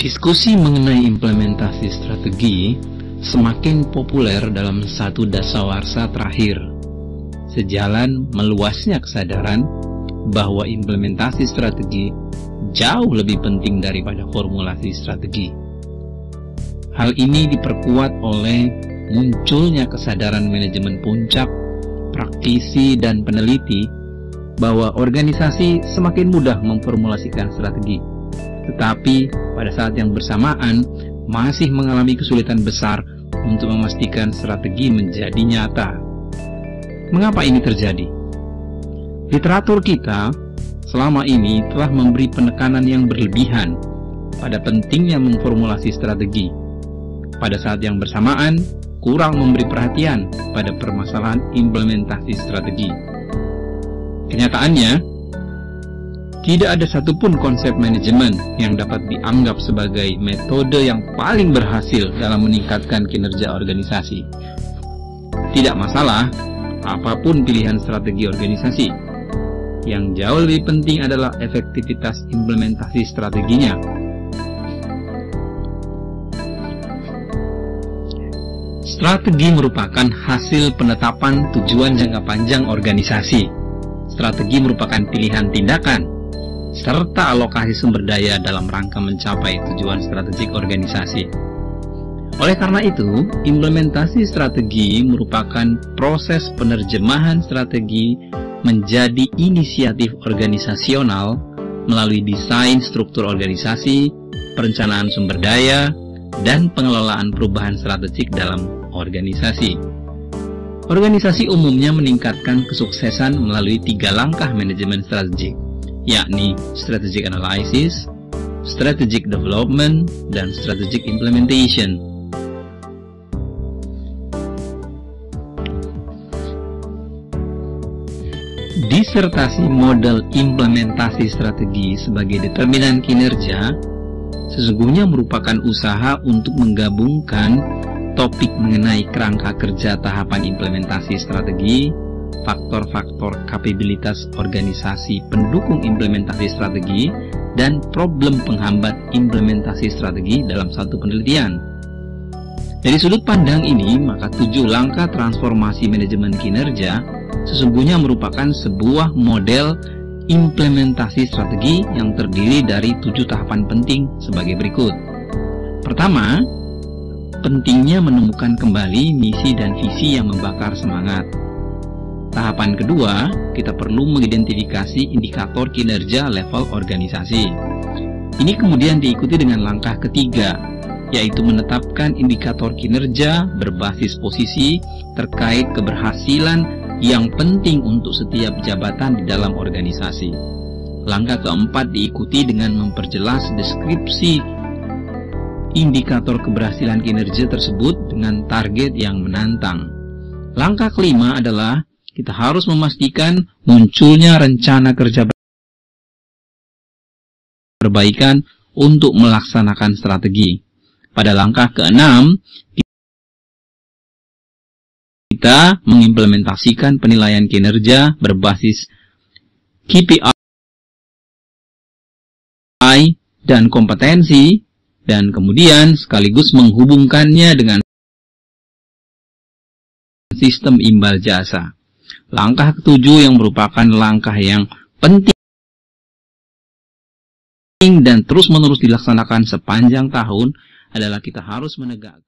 Diskusi mengenai implementasi strategi semakin populer dalam satu dasawarsa terakhir, sejalan meluasnya kesadaran bahwa implementasi strategi jauh lebih penting daripada formulasi strategi. Hal ini diperkuat oleh munculnya kesadaran manajemen puncak, praktisi, dan peneliti bahwa organisasi semakin mudah memformulasikan strategi, tetapi pada saat yang bersamaan masih mengalami kesulitan besar untuk memastikan strategi menjadi nyata. Mengapa ini terjadi? Literatur kita selama ini telah memberi penekanan yang berlebihan pada pentingnya memformulasi strategi. Pada saat yang bersamaan, kurang memberi perhatian pada permasalahan implementasi strategi. Kenyataannya, tidak ada satupun konsep manajemen yang dapat dianggap sebagai metode yang paling berhasil dalam meningkatkan kinerja organisasi. Tidak masalah, apapun pilihan strategi organisasi. Yang jauh lebih penting adalah efektivitas implementasi strateginya. Strategi merupakan hasil penetapan tujuan jangka panjang organisasi. Strategi merupakan pilihan tindakan serta alokasi sumber daya dalam rangka mencapai tujuan strategik organisasi. Oleh karena itu, implementasi strategi merupakan proses penerjemahan strategi menjadi inisiatif organisasional melalui desain struktur organisasi, perencanaan sumber daya, dan pengelolaan perubahan strategik dalam organisasi. Organisasi umumnya meningkatkan kesuksesan melalui 3 langkah manajemen strategik, yakni strategic analysis, strategic development, dan strategic implementation. Disertasi model implementasi strategi sebagai determinan kinerja sesungguhnya merupakan usaha untuk menggabungkan topik mengenai kerangka kerja tahapan implementasi strategi, faktor-faktor kapabilitas organisasi pendukung implementasi strategi, dan problem penghambat implementasi strategi dalam satu penelitian. Dari sudut pandang ini, maka 7 langkah transformasi manajemen kinerja sesungguhnya merupakan sebuah model implementasi strategi yang terdiri dari 7 tahapan penting sebagai berikut. Pertama, pentingnya menemukan kembali misi dan visi yang membakar semangat. Tahapan kedua, kita perlu mengidentifikasi indikator kinerja level organisasi. Ini kemudian diikuti dengan langkah ketiga, yaitu menetapkan indikator kinerja berbasis posisi terkait keberhasilan yang penting untuk setiap jabatan di dalam organisasi. Langkah keempat diikuti dengan memperjelas deskripsi indikator keberhasilan kinerja tersebut dengan target yang menantang. Langkah kelima adalah kita harus memastikan munculnya rencana kerja perbaikan untuk melaksanakan strategi. Pada langkah keenam, kita mengimplementasikan penilaian kinerja berbasis KPI dan kompetensi, dan kemudian sekaligus menghubungkannya dengan sistem imbal jasa. Langkah ketujuh yang merupakan langkah yang penting dan terus-menerus dilaksanakan sepanjang tahun adalah kita harus menegakkan